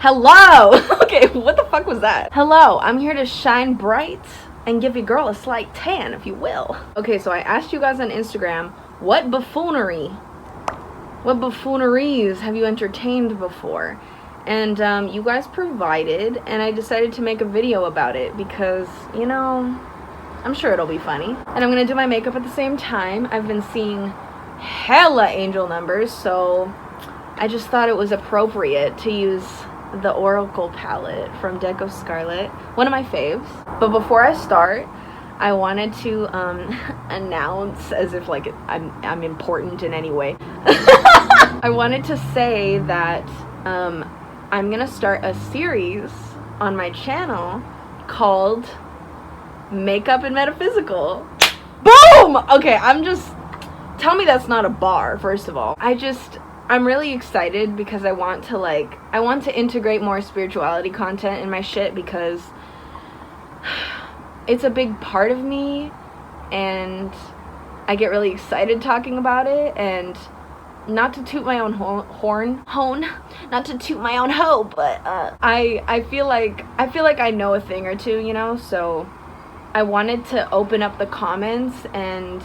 Hello! Okay, what the fuck was that? Hello, I'm here to shine bright and give your girl a slight tan, if you will. Okay, so I asked you guys on Instagram, what buffooneries have you entertained before? And you guys provided, and I decided to make a video about it because, you know, I'm sure it'll be funny. And I'm gonna do my makeup at the same time. I've been seeing hella angel numbers, so I just thought it was appropriate to use the Oracle palette from Deco Scarlet, one of my faves. But before I start, I wanted to announce, as if like I'm important in any way. I wanted to say that I'm gonna start a series on my channel called Makeup and Metaphysical. Boom! Okay, tell me that's not a bar, first of all. I'm really excited because I want to integrate more spirituality content in my shit because it's a big part of me and I get really excited talking about it. And not to toot my own not to toot my own hoe, but I feel like I know a thing or two, you know, so I wanted to open up the comments and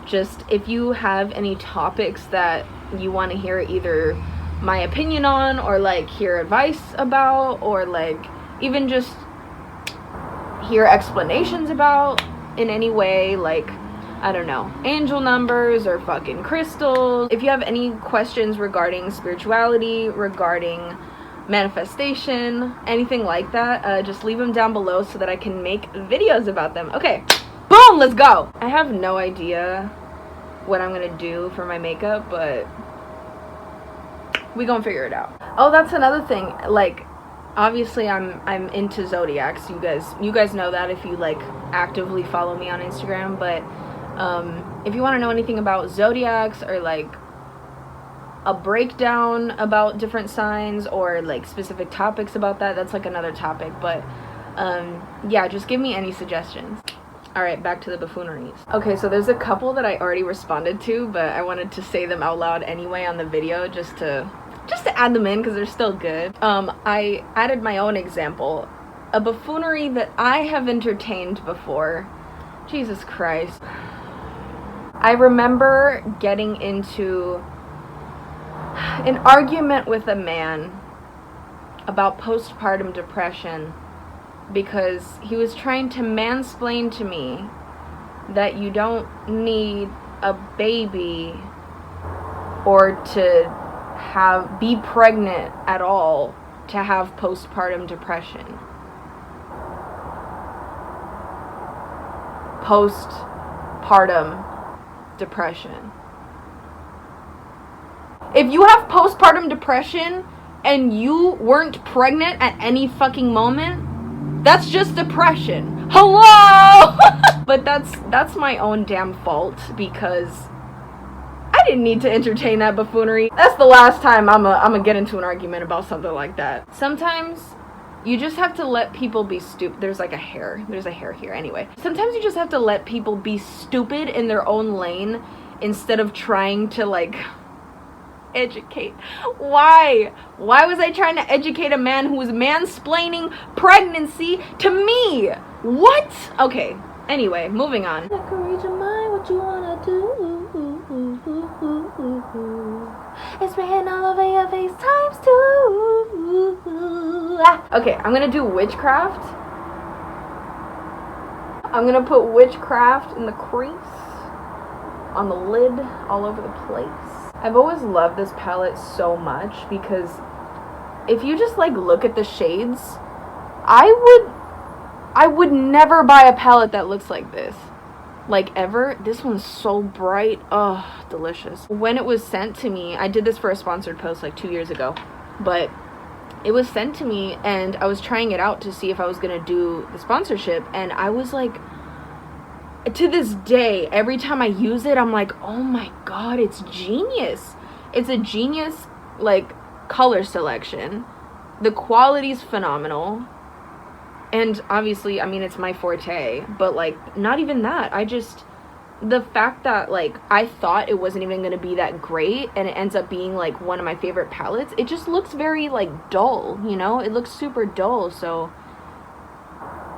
just, if you have any topics that you want to hear either my opinion on or like hear advice about or like even just hear explanations about in any way, like, I don't know, angel numbers or fucking crystals. If you have any questions regarding spirituality, regarding manifestation, anything like that, just leave them down below so that I can make videos about them. Okay, boom, let's go. I have no idea what I'm gonna do for my makeup, but we gonna figure it out. Oh, that's another thing, like, obviously I'm into zodiacs. You guys know that if you like actively follow me on Instagram. But if you want to know anything about zodiacs or like a breakdown about different signs or like specific topics about that, that's like another topic. But yeah, just give me any suggestions. Alright, back to the buffooneries. Okay, so there's a couple that I already responded to, but I wanted to say them out loud anyway on the video just to add them in because they're still good. I added my own example. A buffoonery that I have entertained before. Jesus Christ. I remember getting into an argument with a man about postpartum depression because he was trying to mansplain to me that you don't need a baby or to be pregnant at all to have postpartum depression. Postpartum depression. If you have postpartum depression and you weren't pregnant at any fucking moment, that's just depression. Hello! But that's my own damn fault because I didn't need to entertain that buffoonery. That's the last time I'm gonna get into an argument about something like that. Sometimes you just have to let people be stupid. There's a hair here anyway. Sometimes you just have to let people be stupid in their own lane instead of trying to like educate. Why was I trying to educate a man who was mansplaining pregnancy to me? What? Okay, anyway, moving on. I can read your mind, what you wanna do. It's written all over your face times 2. Okay, I'm gonna do witchcraft. I'm gonna put witchcraft in the crease, on the lid, all over the place. I've always loved this palette so much because if you just like look at the shades, I would never buy a palette that looks like this. Like ever. This one's so bright. Oh, delicious. When it was sent to me, I did this for a sponsored post like 2 years ago, but it was sent to me and I was trying it out to see if I was gonna do the sponsorship, and I was like, to this day, every time I use it, I'm like, oh my god, it's genius. It's a genius like color selection. The quality's phenomenal. And obviously, I mean, it's my forte, but like, not even that. the fact that, like, I thought it wasn't even gonna be that great, and it ends up being, like, one of my favorite palettes, it just looks very, like, dull, you know? It looks super dull, so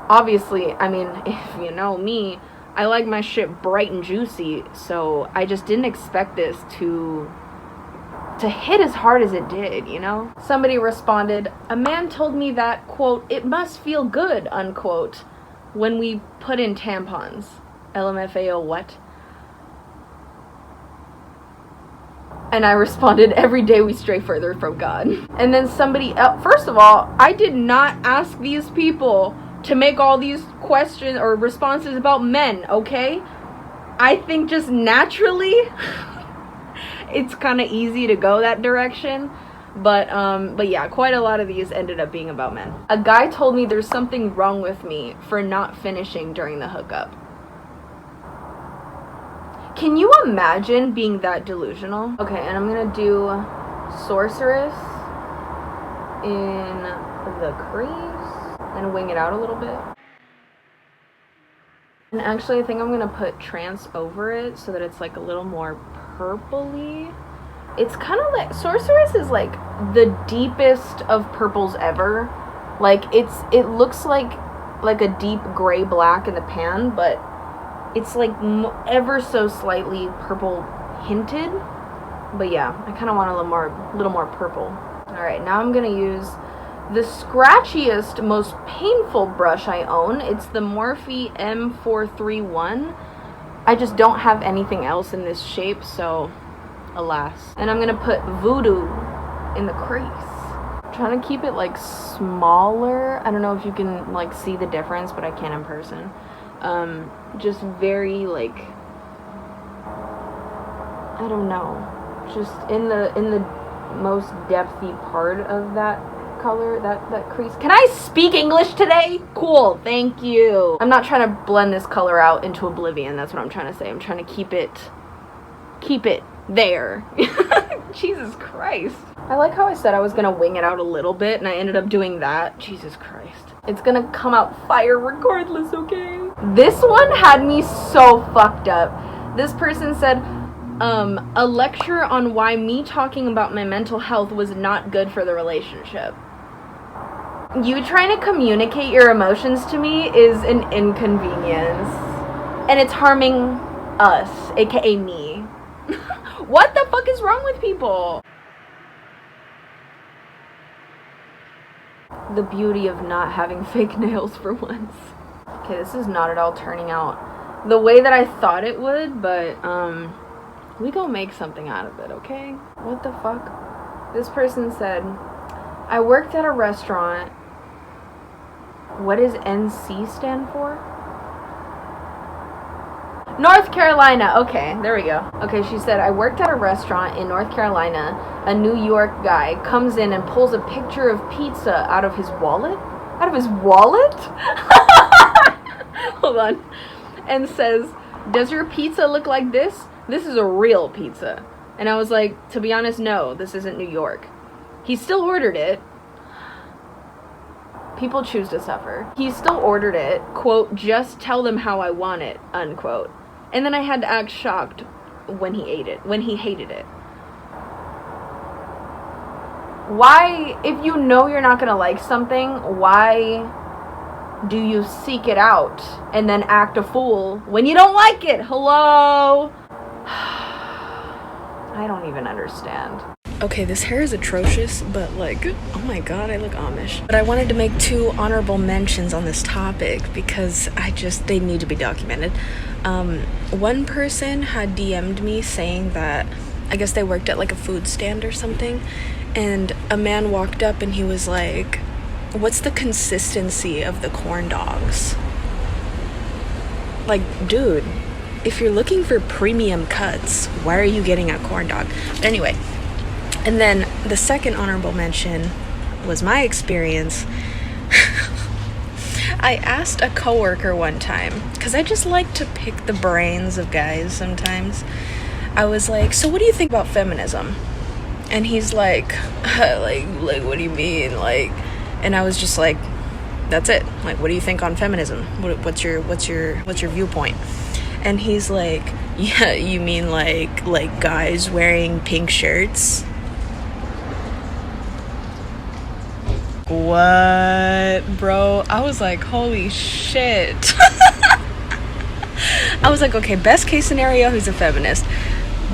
obviously, I mean, if you know me, I like my shit bright and juicy, so I just didn't expect this to hit as hard as it did, you know? Somebody responded, "A man told me that, quote, it must feel good, unquote, when we put in tampons." LMFAO, what? And I responded, "Every day we stray further from God." And then somebody else, first of all, I did not ask these people to make all these questions or responses about men, okay? I think just naturally it's kind of easy to go that direction. But yeah, quite a lot of these ended up being about men. A guy told me there's something wrong with me for not finishing during the hookup. Can you imagine being that delusional? Okay, and I'm gonna do Sorceress in the crease and wing it out a little bit. And actually, I think I'm gonna put Trance over it so that it's like a little more purpley. It's kind of like, Sorceress is like the deepest of purples ever. Like, it looks like a deep gray black in the pan, but it's like ever so slightly purple hinted. But yeah, I kind of want a little more purple. All right, now I'm gonna use the scratchiest, most painful brush I own. It's the Morphe M431. I just don't have anything else in this shape, so alas. And I'm gonna put Voodoo in the crease. I'm trying to keep it like smaller. I don't know if you can like see the difference, but I can in person. Just very like, I don't know, just in the most depthy part of that color, that crease. Can I speak English today? Cool, thank you. I'm not trying to blend this color out into oblivion. That's what I'm trying to say. I'm trying to keep it there. Jesus Christ. I like how I said I was gonna wing it out a little bit and I ended up doing that. Jesus Christ. It's gonna come out fire regardless, okay? This one had me so fucked up. This person said, a lecture on why me talking about my mental health was not good for the relationship. You trying to communicate your emotions to me is an inconvenience. And it's harming us, aka me. What the fuck is wrong with people? The beauty of not having fake nails for once. Okay, this is not at all turning out the way that I thought it would, but we gonna make something out of it, okay? What the fuck? This person said, I worked at a restaurant. What does NC stand for? North Carolina. Okay, there we go. Okay, she said, I worked at a restaurant in North Carolina. A New York guy comes in and pulls a picture of pizza out of his wallet? Out of his wallet? Hold on. And says, does your pizza look like this? This is a real pizza. And I was like, to be honest, no, this isn't New York. He still ordered it. People choose to suffer. He still ordered it, quote, just tell them how I want it, unquote. And then I had to act shocked when he ate it, when he hated it. Why, if you know you're not gonna like something, why do you seek it out and then act a fool when you don't like it? Hello? I don't even understand. Okay, this hair is atrocious, but like, oh my god, I look Amish. But I wanted to make 2 honorable mentions on this topic because they need to be documented. One person had DM'd me saying that, I guess they worked at like a food stand or something, and a man walked up and he was like, what's the consistency of the corn dogs? Like, dude, if you're looking for premium cuts, why are you getting a corn dog? But anyway, and then the second honorable mention was my experience. I asked a coworker one time, because I just like to pick the brains of guys sometimes. I was like, so what do you think about feminism? And he's like, like what do you mean? Like, and I was just like, that's it. Like, what do you think on feminism? What's your viewpoint? And he's like, yeah, you mean like guys wearing pink shirts? What, bro? I was like, holy shit. I was like, okay, best case scenario, he's a feminist.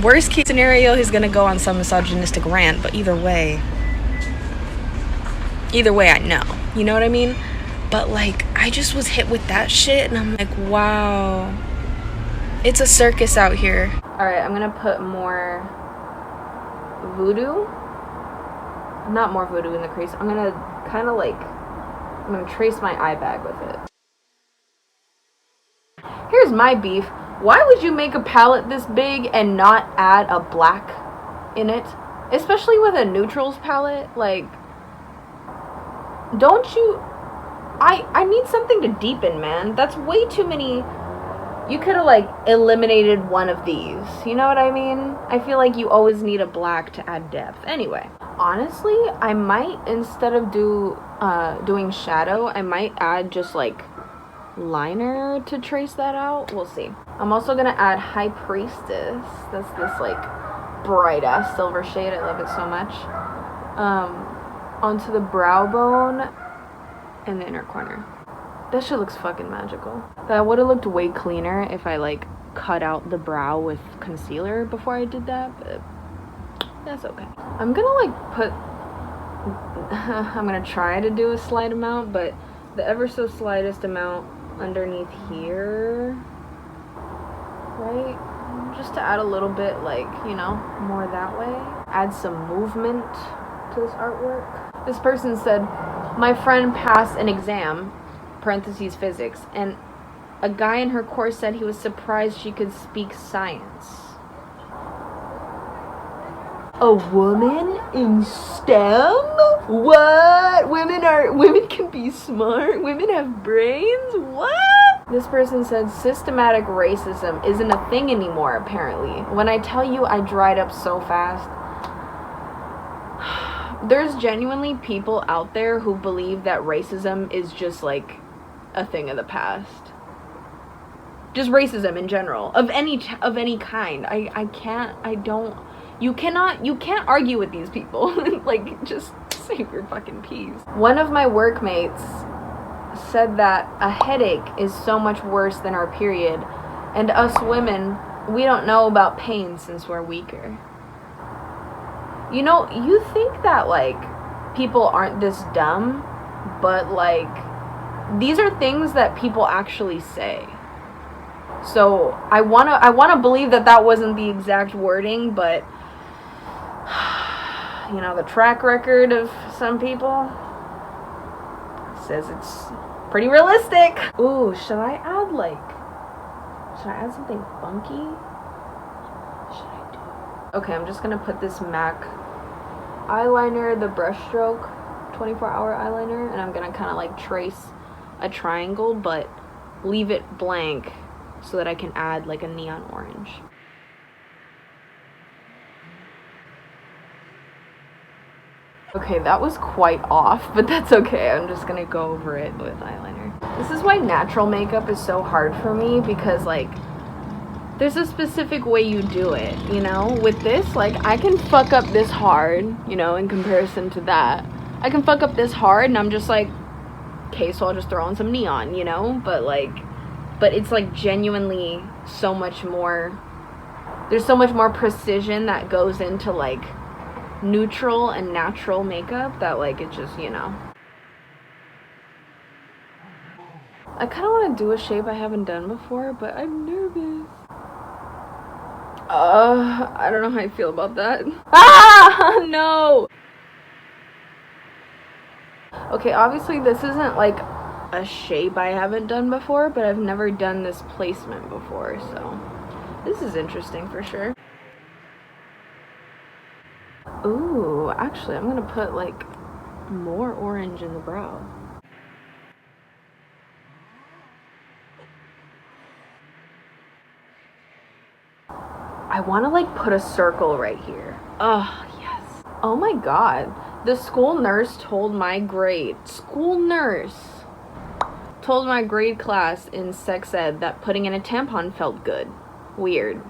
Worst case scenario, he's gonna go on some misogynistic rant. But either way, I know. You know what I mean? But like, I just was hit with that shit, and I'm like, wow, it's a circus out here. Alright, I'm gonna put more voodoo. Not more voodoo in the crease. I'm gonna kind of like, I'm gonna trace my eye bag with it. Here's my beef. Why would you make a palette this big and not add a black in it? Especially with a neutrals palette. Like, don't you... I need something to deepen, man. That's way too many... You could have, like, eliminated one of these. You know what I mean? I feel like you always need a black to add depth. Anyway, honestly, I might, instead of doing shadow, I might add just, like, liner to trace that out. We'll see. I'm also gonna add High Priestess. That's this, like, bright-ass silver shade. I love it so much. Onto the brow bone and the inner corner. That shit looks fucking magical. That would have looked way cleaner if I like cut out the brow with concealer before I did that, but that's okay. I'm gonna like put I'm gonna try to do a slight amount, but the ever so slightest amount underneath here, right? Just to add a little bit, like, you know, more that way. Add some movement to this artwork. This person said, my friend passed an exam, parentheses physics, and a guy in her course said he was surprised she could speak science. A woman in STEM? What? Women can be smart? Women have brains? What? This person said systematic racism isn't a thing anymore, apparently. When I tell you I dried up so fast. There's genuinely people out there who believe that racism is just like a thing of the past. Just racism in general, of any kind. You can't argue with these people. Like, just save your fucking peas. One of my workmates said that a headache is so much worse than our period, and us women, we don't know about pain since we're weaker. You know, you think that, like, people aren't this dumb, but, like, these are things that people actually say. So, I wanna believe that that wasn't the exact wording, but, you know, the track record of some people says it's pretty realistic. Ooh, should I add something funky? Okay, I'm just gonna put this MAC eyeliner, the brush stroke 24-hour eyeliner, and I'm gonna kind of like trace a triangle, but leave it blank so that I can add like a neon orange. Okay, that was quite off, but that's okay. I'm just gonna go over it with eyeliner. This is why natural makeup is so hard for me, because like there's a specific way you do it, you know? With this, like, I can fuck up this hard, you know, in comparison to that. I can fuck up this hard, and I'm just like, okay, so I'll just throw on some neon, you know? But it's, like, genuinely so much more... There's so much more precision that goes into, like, neutral and natural makeup that, like, it just, you know... I kind of want to do a shape I haven't done before, but I'm nervous. I don't know how I feel about that. Ah, no! Okay, obviously this isn't like a shape I haven't done before, but I've never done this placement before, so this is interesting for sure. Ooh, actually, I'm gonna put like more orange in the brow. I want to like put a circle right here. Oh, yes. Oh my god. The school nurse told my grade. School nurse Told my grade class in sex ed that putting in a tampon felt good. Weird.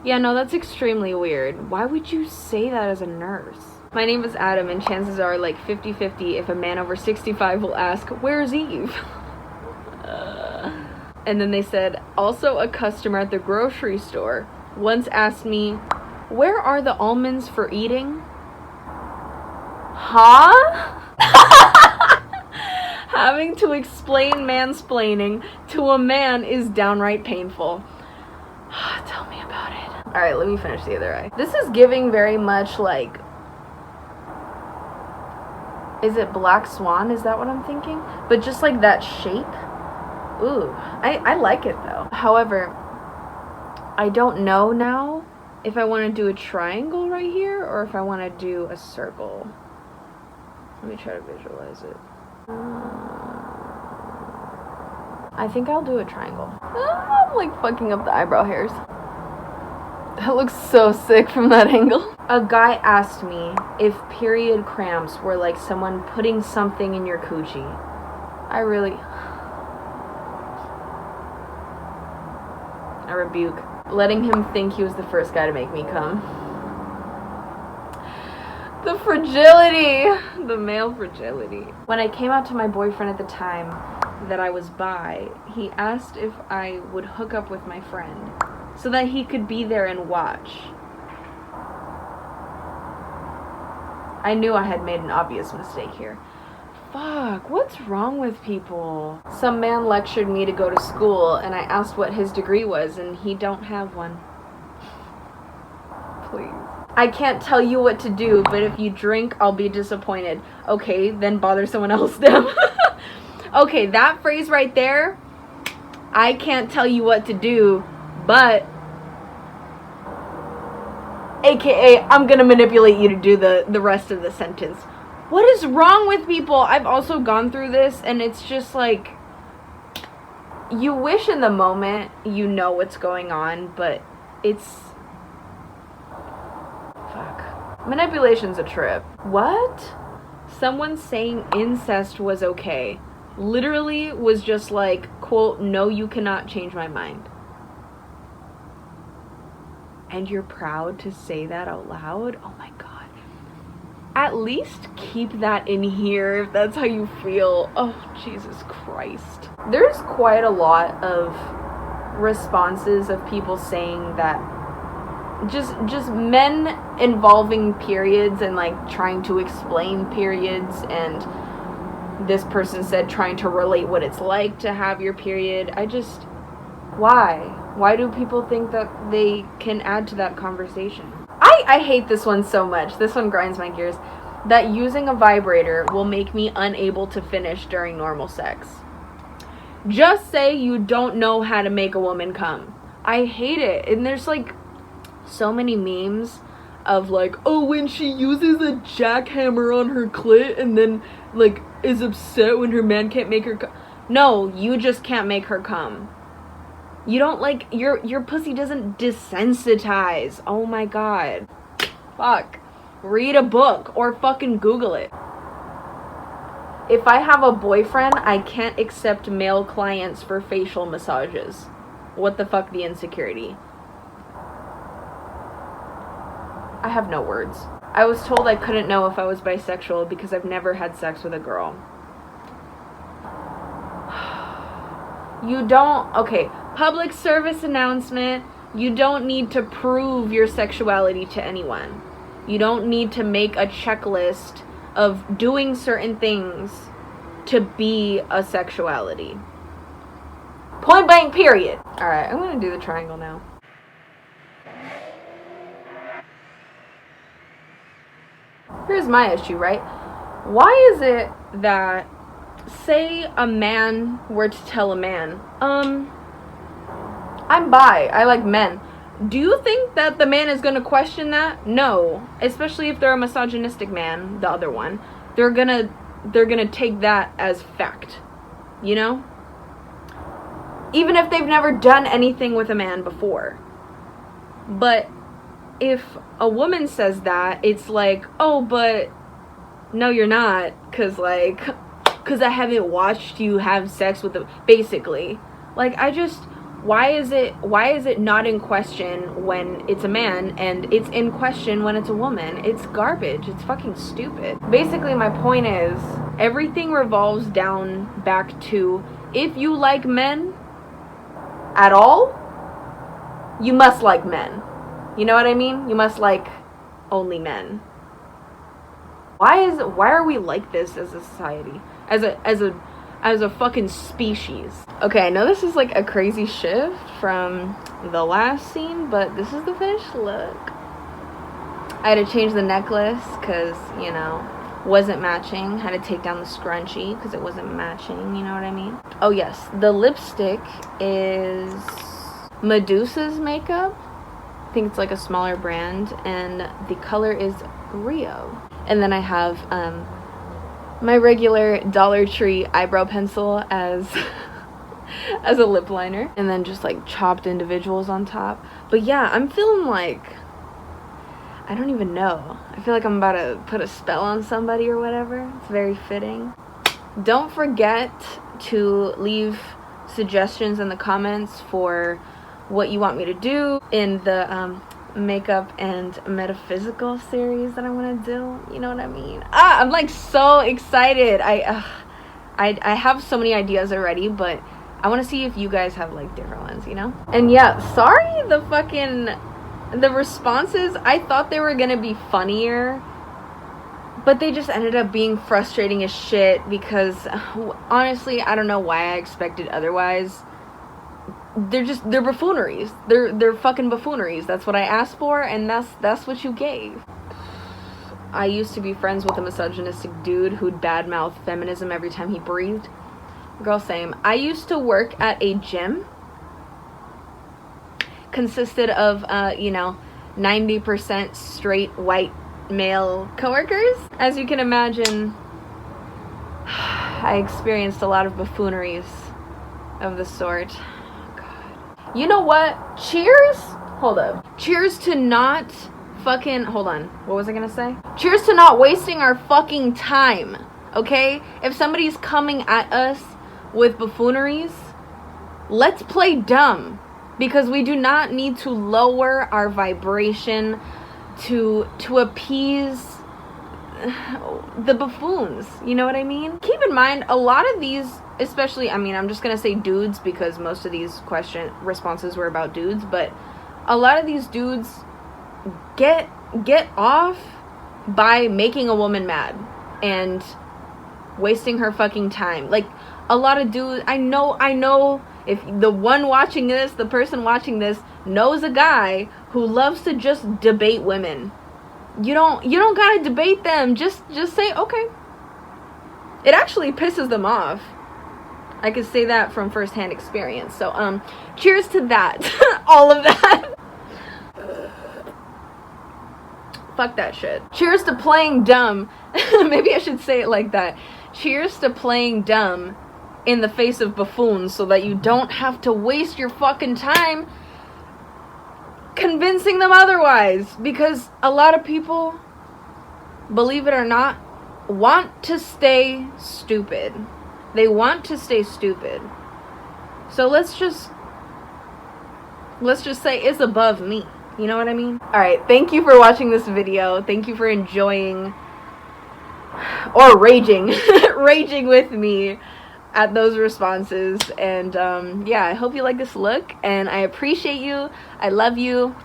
Yeah, no, that's extremely weird. Why would you say that as a nurse? My name is Adam, and chances are like 50-50 if a man over 65 will ask, "Where's Eve?" And then they said, also a customer at the grocery store once asked me, "Where are the almonds for eating?" Huh? Having to explain mansplaining to a man is downright painful. Tell me about it. Alright, let me finish the other eye. This is giving very much like... Is it Black Swan? Is that what I'm thinking? But just like that shape? Ooh. I like it though. However, I don't know now if I want to do a triangle right here or if I want to do a circle. Let me try to visualize it. I think I'll do a triangle. I'm like fucking up the eyebrow hairs. That looks so sick from that angle. A guy asked me if period cramps were like someone putting something in your coochie. I rebuke. Letting him think he was the first guy to make me come. The fragility. The male fragility. When I came out to my boyfriend at the time that I was bi, he asked if I would hook up with my friend so that he could be there and watch. I knew I had made an obvious mistake here. Fuck, what's wrong with people? Some man lectured me to go to school, and I asked what his degree was, and he don't have one. Please. I can't tell you what to do, but if you drink, I'll be disappointed. Okay, then bother someone else then. Okay, that phrase right there, I can't tell you what to do, but... AKA, I'm gonna manipulate you to do the rest of the sentence. What is wrong with people? I've also gone through this, and it's just like, you wish in the moment you know what's going on, but it's... Fuck. Manipulation's a trip. What? Someone saying incest was okay. Literally was just like, quote, "No, you cannot change my mind." And you're proud to say that out loud? Oh my god. At least keep that in here if that's how you feel. Oh, Jesus Christ. There's quite a lot of responses of people saying that just men involving periods and like trying to explain periods, and this person said trying to relate what it's like to have your period. Why? Why do people think that they can add to that conversation? I hate this one so much. This one grinds my gears. That using a vibrator will make me unable to finish during normal sex. Just say you don't know how to make a woman come. I hate it. And there's like so many memes of like, oh, when she uses a jackhammer on her clit and then like is upset when her man can't make her come. No, you just can't make her come. You don't like, your pussy doesn't desensitize. Oh my god. Fuck. Read a book or fucking Google it. If I have a boyfriend, I can't accept male clients for facial massages. What the fuck, the insecurity? I have no words. I was told I couldn't know if I was bisexual because I've never had sex with a girl. You don't, okay, public service announcement, you don't need to prove your sexuality to anyone. You don't need to make a checklist of doing certain things to be a sexuality. Point blank, period. Alright, I'm gonna do the triangle now. Here's my issue, right? Why is it that, say a man were to tell a man, I'm bi, I like men. Do you think that the man is going to question that? No. Especially if they're a misogynistic man, the other one. They're gonna take that as fact. You know? Even if they've never done anything with a man before. But if a woman says that, it's like, oh, but no, you're not. 'Cause like, because I haven't watched you have sex with them. Basically, like, why is it not in question when it's a man and it's in question when it's a woman? It's garbage. It's fucking stupid. Basically, my point is, everything revolves down back to, if you like men at all, you must like men. You know what I mean? You must like only men. Why are we like this as a society? As a fucking species. Okay, I know this is like a crazy shift from the last scene, but this is the finished look. I had to change the necklace because, you know, wasn't matching. Had to take down the scrunchie because it wasn't matching, you know what I mean? Oh yes, the lipstick is Medusa's makeup. I think it's like a smaller brand, and the color is Rio. And then I have my regular Dollar Tree eyebrow pencil as as a lip liner, and then just like chopped individuals on top. But yeah, I'm feeling like, I don't even know, I feel like I'm about to put a spell on somebody or whatever. It's very fitting. Don't forget to leave suggestions in the comments for what you want me to do in the makeup and metaphysical series that I want to do. You know what I mean? I'm like so excited. I have so many ideas already, but I want to see if you guys have like different ones, you know? And yeah, sorry the responses, I thought they were gonna be funnier, but they just ended up being frustrating as shit because honestly, I don't know why I expected otherwise. They're buffooneries. They're fucking buffooneries. That's what I asked for, and that's what you gave. I used to be friends with a misogynistic dude who'd badmouth feminism every time he breathed. Girl, same. I used to work at a gym. Consisted of, 90% straight white male coworkers. As you can imagine, I experienced a lot of buffooneries of the sort. You know what? Cheers? Hold up. Cheers to not fucking... Hold on. What was I gonna say? Cheers to not wasting our fucking time. Okay? If somebody's coming at us with buffooneries, let's play dumb. Because we do not need to lower our vibration to appease the buffoons. You know what I mean? Keep in mind, a lot of these... Especially, I mean, I'm just gonna say dudes because most of these responses were about dudes, but a lot of these dudes get off by making a woman mad and wasting her fucking time. Like, a lot of dudes, I know if the one watching this, the person watching this knows a guy who loves to just debate women. You don't gotta debate them. Just say, okay. It actually pisses them off. I could say that from firsthand experience. So, cheers to that. All of that. Fuck that shit. Cheers to playing dumb. Maybe I should say it like that. Cheers to playing dumb in the face of buffoons so that you don't have to waste your fucking time convincing them otherwise. Because a lot of people, believe it or not, want to stay stupid. They want to stay stupid. So let's just say it's above me. You know what I mean? Alright, thank you for watching this video. Thank you for enjoying or raging with me at those responses. And yeah, I hope you like this look, and I appreciate you. I love you.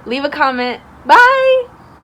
Leave a comment. Bye!